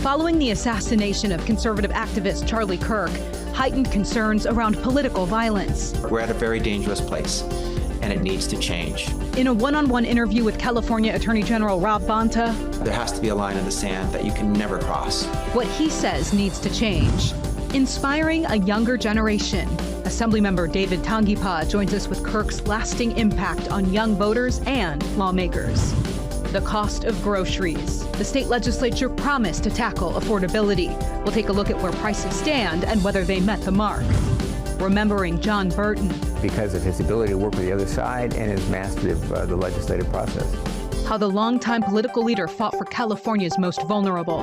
Following the assassination of conservative activist Charlie Kirk, heightened concerns around political violence. We're at a very dangerous place, and it needs to change. In a one-on-one interview with California Attorney General Rob Bonta, there has to be a line in the sand that you can never cross. What he says needs to change. Inspiring a younger generation. Assemblymember David Tanguipa joins us with Kirk's lasting impact on young voters and lawmakers. The cost of groceries. The state legislature promised to tackle affordability. We'll take a look at where prices stand and whether they met the mark. Remembering John Burton. Because of his ability to work with the other side and his mastery of the legislative process. How the longtime political leader fought for California's most vulnerable.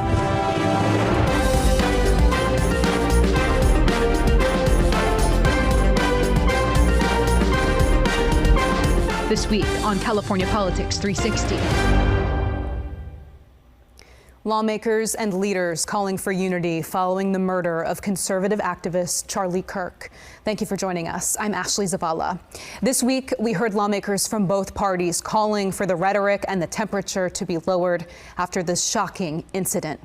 This week on California Politics 360. Lawmakers and leaders calling for unity following the murder of conservative activist Charlie Kirk. Thank you for joining us. I'm Ashley Zavala. This week, we heard lawmakers from both parties calling for the rhetoric and the temperature to be lowered after this shocking incident.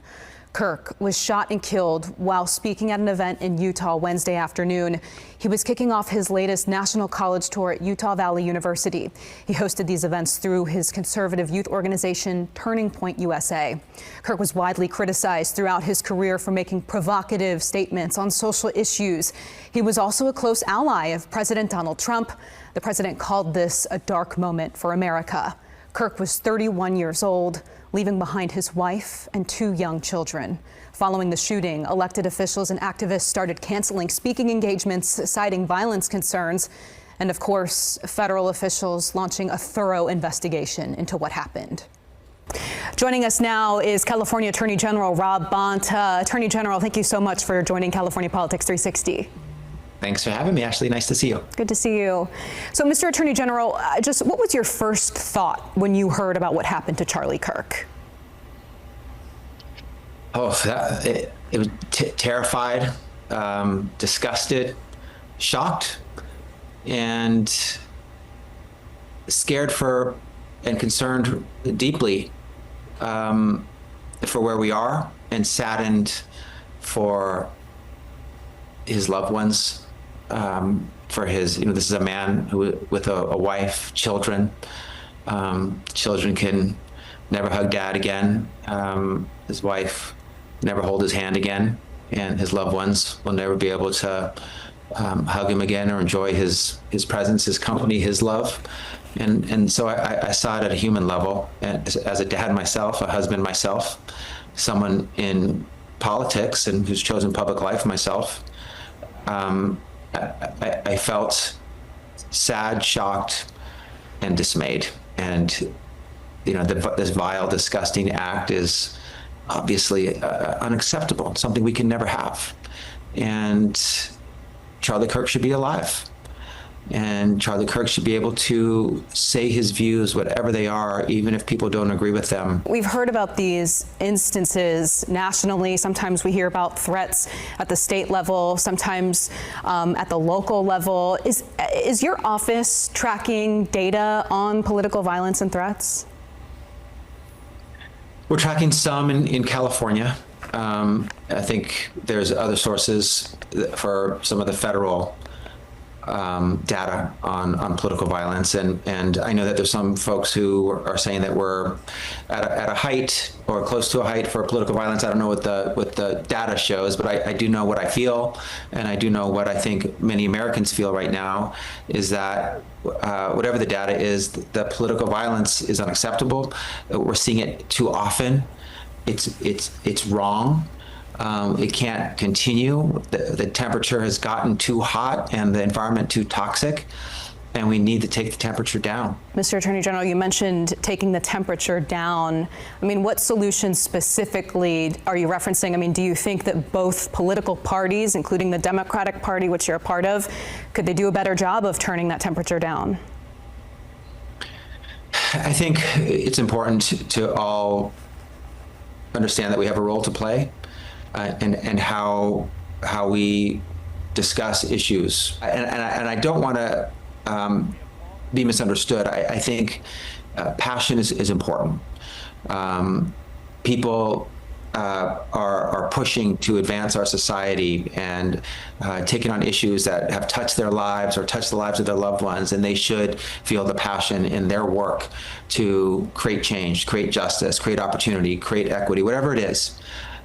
Kirk was shot and killed while speaking at an event in Utah Wednesday afternoon. He was kicking off his latest national college tour at Utah Valley University. He hosted these events through his conservative youth organization, Turning Point USA. Kirk was widely criticized throughout his career for making provocative statements on social issues. He was also a close ally of President Donald Trump. The president called this a dark moment for America. Kirk was 31 years old, leaving behind his wife and 2 young children. Following the shooting, elected officials and activists started canceling speaking engagements, citing violence concerns, and of course, federal officials launching a thorough investigation into what happened. Joining us now is California Attorney General Rob Bonta. Attorney General, thank you so much for joining California Politics 360. Thanks for having me, Ashley. Nice to see you. Good to see you. So, Mr. Attorney General, just what was your first thought when you heard about what happened to Charlie Kirk? Oh, it was terrified, disgusted, shocked, and scared for and concerned deeply for where we are, and saddened for his loved ones. For his, this is a man who, with a wife, children. Children can never hug dad again. His wife never hold his hand again, and his loved ones will never be able to hug him again or enjoy his presence, his company, his love. And so I saw it at a human level, and as a dad myself, a husband myself, someone in politics and who's chosen public life myself. I felt sad, shocked, and dismayed. And, this vile, disgusting act is obviously unacceptable, something we can never have. And Charlie Kirk should be alive. And Charlie Kirk should be able to say his views, whatever they are, even if people don't agree with them. We've heard about these instances nationally. Sometimes we hear about threats at the state level, sometimes at the local level. Is your office tracking data on political violence and threats? We're tracking some in California. I think there's other sources for some of the federal data on political violence, and I know that there's some folks who are saying that we're at a height or close to a height for political violence. I don't know what the data shows, but I do know what I feel, and I do know what I think many Americans feel right now is that whatever the data is, the political violence is unacceptable. We're seeing it too often. It's wrong. It can't continue. The temperature has gotten too hot and the environment too toxic, and we need to take the temperature down. Mr. Attorney General, you mentioned taking the temperature down. I mean, what solutions specifically are you referencing? I mean, do you think that both political parties, including the Democratic Party, which you're a part of, could they do a better job of turning that temperature down? I think it's important to all understand that we have a role to play. And how we discuss issues, and I don't want to be misunderstood. I think passion is important. People are pushing to advance our society and taking on issues that have touched their lives or touched the lives of their loved ones, and they should feel the passion in their work to create change, create justice, create opportunity, create equity, whatever it is.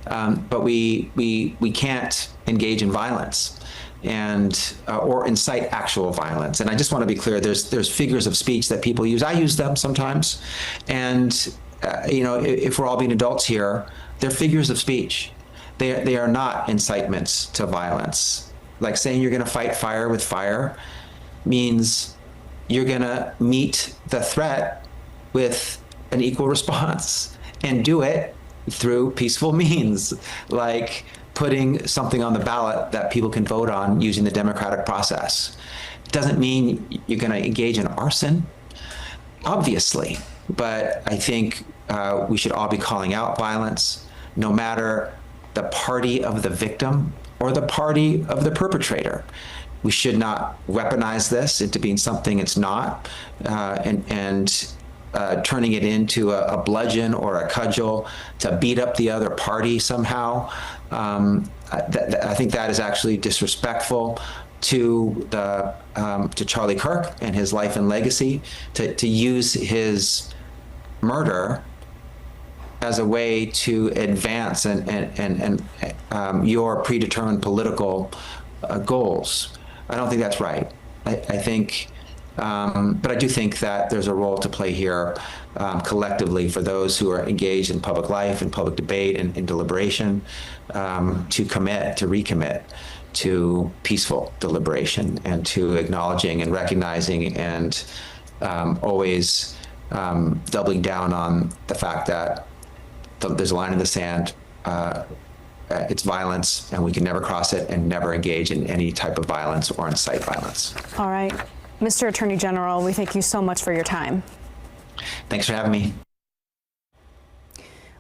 But we can't engage in violence and or incite actual violence. And I just want to be clear: there's figures of speech that people use. I use them sometimes, and if we're all being adults here, they're figures of speech. They are not incitements to violence. Like saying you're going to fight fire with fire means you're going to meet the threat with an equal response and do it through peaceful means, like putting something on the ballot that people can vote on using the democratic process. It doesn't mean you're going to engage in arson, obviously, but I think we should all be calling out violence, no matter the party of the victim or the party of the perpetrator. We should not weaponize this into being something it's not, and turning it into a bludgeon or a cudgel to beat up the other party somehow. I think that is actually disrespectful to Charlie Kirk and his life and legacy, to use his murder as a way to advance and your predetermined political goals. I don't think that's right. I think, but I do think that there's a role to play here collectively for those who are engaged in public life and public debate and in deliberation, to recommit to peaceful deliberation and to acknowledging and recognizing and always doubling down on the fact that there's a line in the sand. It's violence, and we can never cross it and never engage in any type of violence or incite violence. All right. Mr. Attorney General, we thank you so much for your time. Thanks for having me.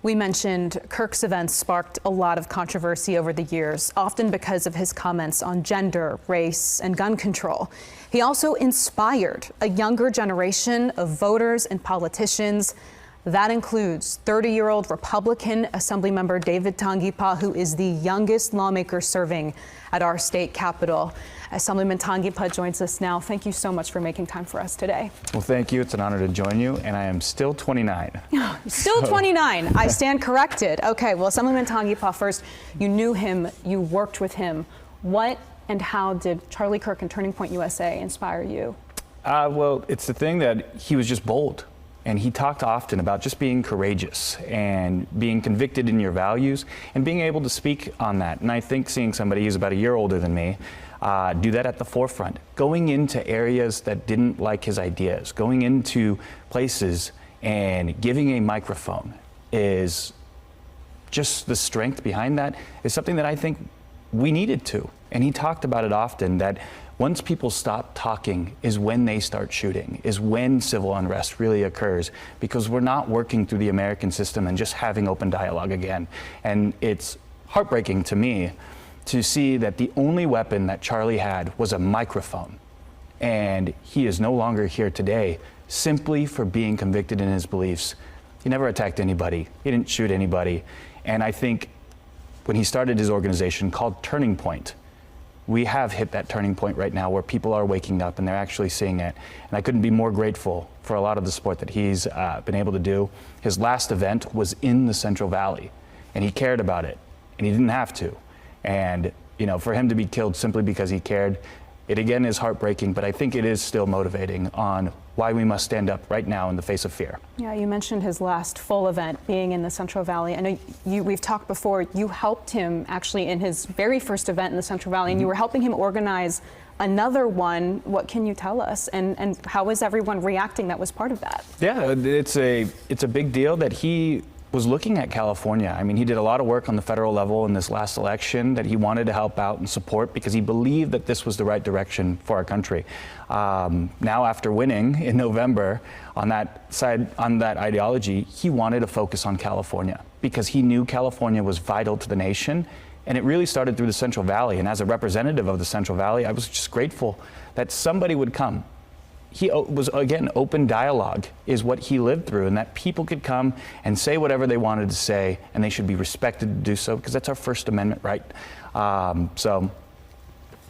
We mentioned Kirk's events sparked a lot of controversy over the years, often because of his comments on gender, race, and gun control. He also inspired a younger generation of voters and politicians. That includes 30-year-old Republican Assemblymember David Tanguipa, who is the youngest lawmaker serving at our state capitol. Assemblyman Tanguipa joins us now. Thank you so much for making time for us today. Well, thank you. It's an honor to join you, and I am still 29. Still 29. I stand corrected. Okay, well, Assemblyman Tanguipa, first, you knew him, you worked with him. What and how did Charlie Kirk and Turning Point USA inspire you? Well, it's the thing that he was just bold. And he talked often about just being courageous and being convicted in your values and being able to speak on that. And I think seeing somebody who's about a year older than me do that at the forefront, going into areas that didn't like his ideas, going into places and giving a microphone is just the strength behind that is something that I think we needed to. And he talked about it often, that once people stop talking is when they start shooting, is when civil unrest really occurs, because we're not working through the American system and just having open dialogue again. And it's heartbreaking to me to see that the only weapon that Charlie had was a microphone. And he is no longer here today simply for being convicted in his beliefs. He never attacked anybody. He didn't shoot anybody. And I think when he started his organization called Turning Point, we have hit that turning point right now where people are waking up and they're actually seeing it. And I couldn't be more grateful for a lot of the support that he's been able to do. His last event was in the Central Valley, and he cared about it, and he didn't have to. And for him to be killed simply because he cared, it again is heartbreaking, but I think it is still motivating on why we must stand up right now in the face of fear. Yeah, you mentioned his last full event being in the Central Valley. I know we've talked before, you helped him actually in his very first event in the Central Valley, and you were helping him organize another one. What can you tell us? And how is everyone reacting that was part of that? Yeah, it's a big deal that he was looking at California. I mean, he did a lot of work on the federal level in this last election that he wanted to help out and support because he believed that this was the right direction for our country. Now, after winning in November on that side, on that ideology, he wanted to focus on California because he knew California was vital to the nation. And it really started through the Central Valley. And as a representative of the Central Valley, I was just grateful that somebody would come. he was, again, open dialogue is what he lived through, and that people could come and say whatever they wanted to say, and they should be respected to do so, because that's our First Amendment right. So,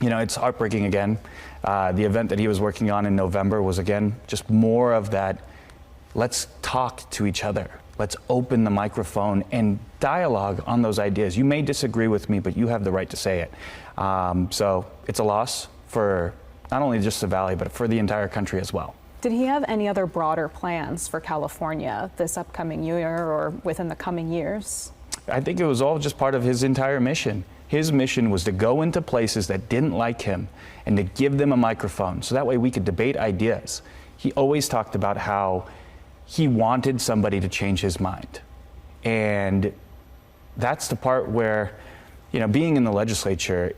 you know, it's heartbreaking again. The event that he was working on in November was, again, just more of that, let's talk to each other. Let's open the microphone and dialogue on those ideas. You may disagree with me, but you have the right to say it. So it's a loss for not only just the Valley, but for the entire country as well. Did he have any other broader plans for California this upcoming year or within the coming years? I think it was all just part of his entire mission. His mission was to go into places that didn't like him and to give them a microphone so that way we could debate ideas. He always talked about how he wanted somebody to change his mind. And that's the part where, you know, being in the legislature,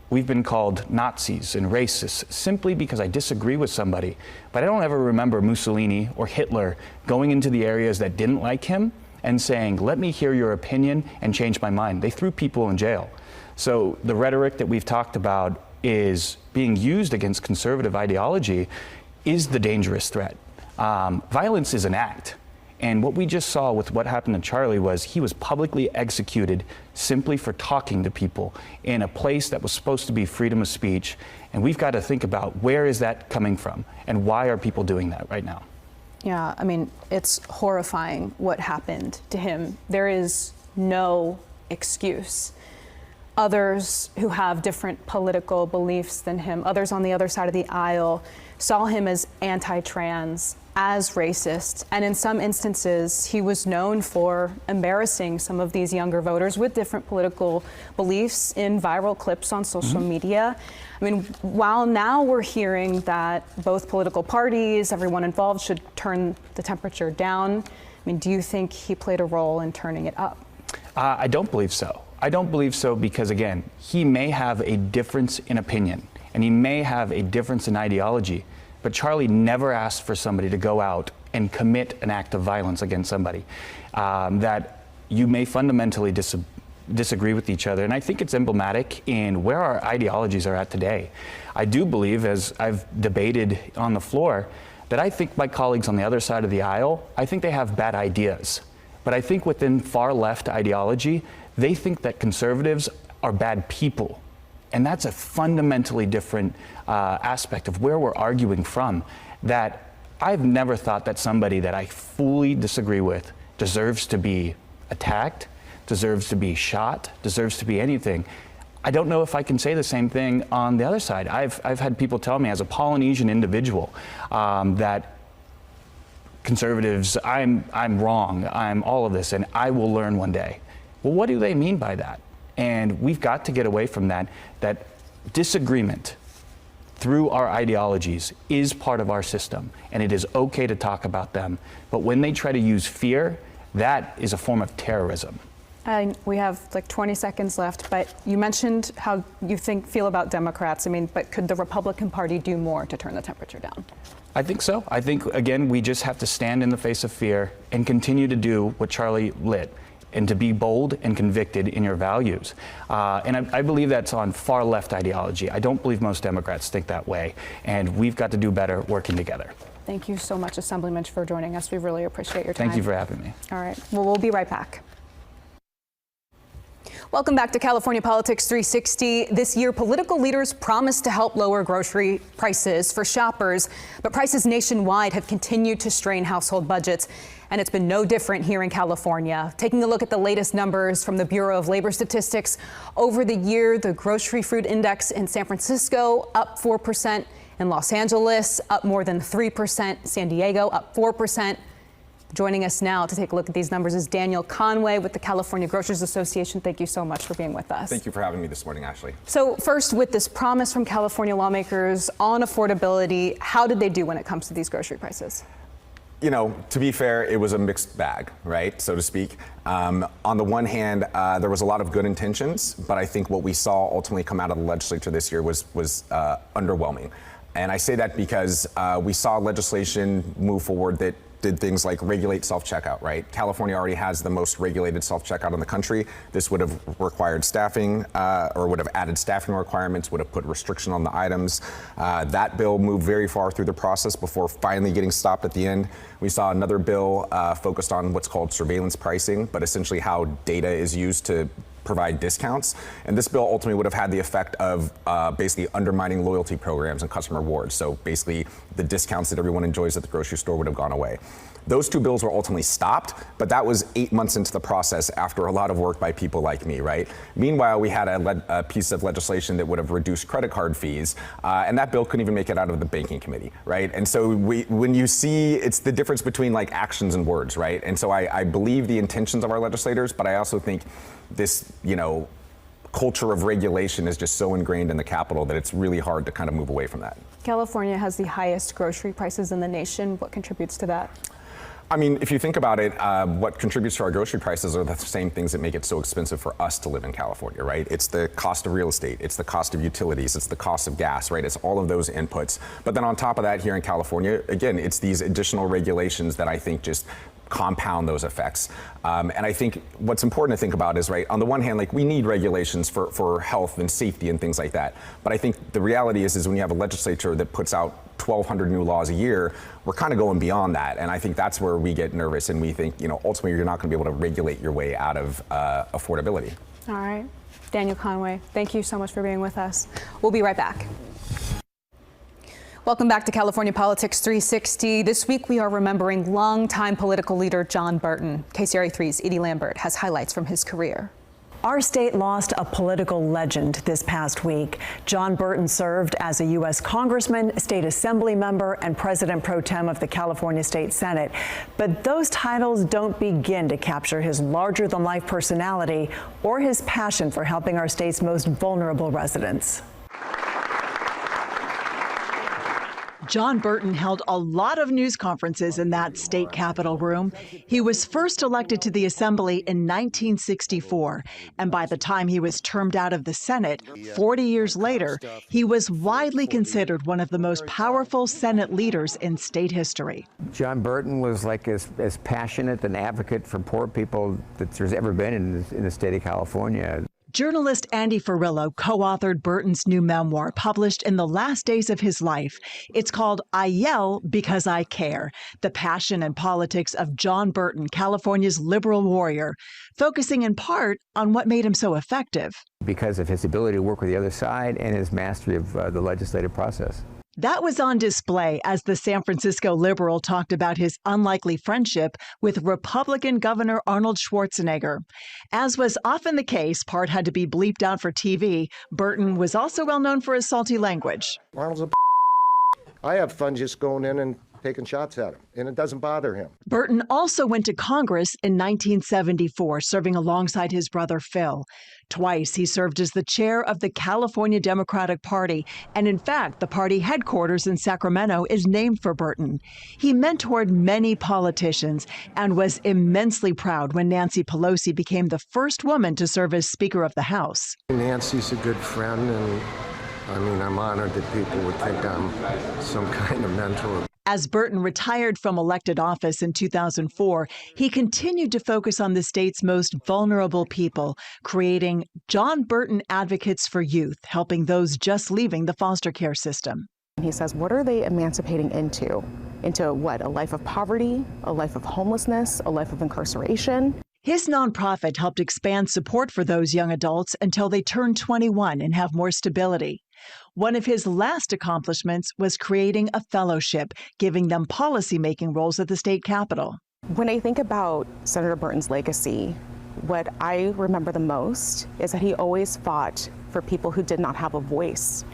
we've been called Nazis and racists simply because I disagree with somebody. But I don't ever remember Mussolini or Hitler going into the areas that didn't like him and saying, let me hear your opinion and change my mind. They threw people in jail. So the rhetoric that we've talked about is being used against conservative ideology is the dangerous threat. Violence is an act. And what we just saw with what happened to Charlie was he was publicly executed simply for talking to people in a place that was supposed to be freedom of speech. And we've got to think about where is that coming from and why are people doing that right now? Yeah, I mean, it's horrifying what happened to him. There is no excuse. Others who have different political beliefs than him, others on the other side of the aisle, saw him as anti-trans, as racist, and in some instances, he was known for embarrassing some of these younger voters with different political beliefs in viral clips on social media. I mean, while now we're hearing that both political parties, everyone involved should turn the temperature down, I mean, do you think he played a role in turning it up? I don't believe so. I don't believe so because, again, he may have a difference in opinion and he may have a difference in ideology, but Charlie never asked for somebody to go out and commit an act of violence against somebody. That you may fundamentally disagree with each other, and I think it's emblematic in where our ideologies are at today. I do believe, as I've debated on the floor, that I think my colleagues on the other side of the aisle, I think they have bad ideas. But I think within far left ideology, they think that conservatives are bad people. And that's a fundamentally different aspect of where we're arguing from. That I've never thought that somebody that I fully disagree with deserves to be attacked, deserves to be shot, deserves to be anything. I don't know if I can say the same thing on the other side. I've had people tell me as a Polynesian individual that conservatives, I'm wrong, I'm all of this, and I will learn one day. Well, what do they mean by that? And we've got to get away from that disagreement through our ideologies is part of our system, and it is okay to talk about them. But when they try to use fear, that is a form of terrorism. We have like 20 seconds left, but you mentioned how you feel about Democrats. I mean, but could the Republican Party do more to turn the temperature down? I think so. I think, again, we just have to stand in the face of fear and continue to do what Charlie lit, and to be bold and convicted in your values. And I believe that's on far left ideology. I don't believe most Democrats think that way, and we've got to do better working together. Thank you so much, Assemblyman, for joining us. We really appreciate your time. Thank you for having me. All right, well, we'll be right back. Welcome back to California Politics 360. This year, political leaders promised to help lower grocery prices for shoppers, but prices nationwide have continued to strain household budgets, and it's been no different here in California. Taking a look at the latest numbers from the Bureau of Labor Statistics, over the year, the grocery food index in San Francisco up 4%, in Los Angeles up more than 3%, San Diego up 4%. Joining us now to take a look at these numbers is Daniel Conway with the California Grocers Association. Thank you so much for being with us. Thank you for having me this morning, Ashley. So first, with this promise from California lawmakers on affordability, how did they do when it comes to these grocery prices? You know, to be fair, it was a mixed bag, right, so to speak. On the one hand, there was a lot of good intentions, but I think what we saw ultimately come out of the legislature this year was underwhelming. And I say that because we saw legislation move forward that did things like regulate self-checkout, right? California already has the most regulated self-checkout in the country. This would have required staffing or would have added staffing requirements, would have put restriction on the items. That bill moved very far through the process before finally getting stopped at the end. We saw another bill focused on what's called surveillance pricing, but essentially how data is used to provide discounts. And this bill ultimately would have had the effect of basically undermining loyalty programs and customer rewards. So basically the discounts that everyone enjoys at the grocery store would have gone away. Those two bills were ultimately stopped, but that was 8 months into the process after a lot of work by people like me, right? Meanwhile, we had a piece of legislation that would have reduced credit card fees, and that bill couldn't even make it out of the banking committee, right? And so when you see, it's the difference between like actions and words, right? And so I believe the intentions of our legislators, but I also think this, culture of regulation is just so ingrained in the Capitol that it's really hard to kind of move away from that. California has the highest grocery prices in the nation. What contributes to that? I mean, if you think about it, what contributes to our grocery prices are the same things that make it so expensive for us to live in California, right? It's the cost of real estate, it's the cost of utilities, it's the cost of gas, right? It's all of those inputs. But then on top of that, here in California, again, it's these additional regulations that I think just compound those effects. And I think what's important to think about is, right, on the one hand, like we need regulations for health and safety and things like that. But I think the reality is when you have a legislature that puts out 1,200 new laws a year, we're kind of going beyond that. And I think that's where we get nervous and we think, ultimately you're not going to be able to regulate your way out of affordability. All right. Daniel Conway, thank you so much for being with us. We'll be right back. Welcome back to California Politics 360. This week we are remembering longtime political leader John Burton. KCRA 3's Edie Lambert has highlights from his career. Our state lost a political legend this past week. John Burton served as a U.S. congressman, state assembly member, and president pro tem of the California State Senate. But those titles don't begin to capture his larger-than-life personality or his passion for helping our state's most vulnerable residents. John Burton held a lot of news conferences in that state capitol room. He was first elected to the Assembly in 1964, and by the time he was termed out of the Senate, 40 years later, he was widely considered one of the most powerful Senate leaders in state history. John Burton was like as passionate an advocate for poor people that there's ever been in the state of California. Journalist Andy Ferrillo co-authored Burton's new memoir, published in the last days of his life. It's called I Yell Because I Care, the passion and politics of John Burton, California's liberal warrior, focusing in part on what made him so effective. Because of his ability to work with the other side and his mastery of the legislative process. That was on display as the San Francisco liberal talked about his unlikely friendship with Republican Governor Arnold Schwarzenegger. As was often the case, part had to be bleeped out for TV. Burton was also well known for his salty language. Arnold's I have fun just going in and taking shots at him, and it doesn't bother him. Burton also went to Congress in 1974, serving alongside his brother Phil. Twice, he served as the chair of the California Democratic Party, and in fact, the party headquarters in Sacramento is named for Burton. He mentored many politicians and was immensely proud when Nancy Pelosi became the first woman to serve as Speaker of the House. Nancy's a good friend, and I'm honored that people would think I'm some kind of mentor. As Burton retired from elected office in 2004, he continued to focus on the state's most vulnerable people, creating John Burton Advocates for Youth, helping those just leaving the foster care system. He says, what are they emancipating into? Into what? A life of poverty, a life of homelessness, a life of incarceration? His nonprofit helped expand support for those young adults until they turn 21 and have more stability. One of his last accomplishments was creating a fellowship, giving them policy-making roles at the state capitol. When I think about Senator Burton's legacy, what I remember the most is that he always fought for people who did not have a voice.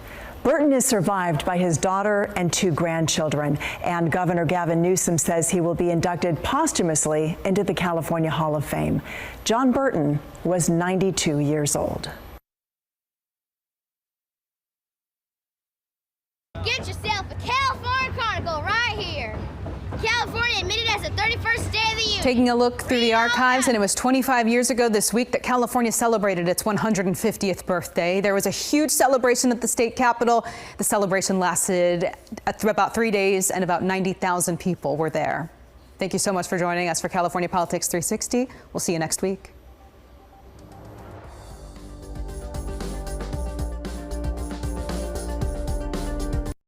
Burton is survived by his daughter and 2 grandchildren, and Governor Gavin Newsom says he will be inducted posthumously into the California Hall of Fame. John Burton was 92 years old. Get yourself a California Chronicle right here. California admitted as the 31st day of the Union. Taking a look through the archives, and it was 25 years ago this week that California celebrated its 150th birthday. There was a huge celebration at the state capitol. The celebration lasted about 3 days, and about 90,000 people were there. Thank you so much for joining us for California Politics 360. We'll see you next week.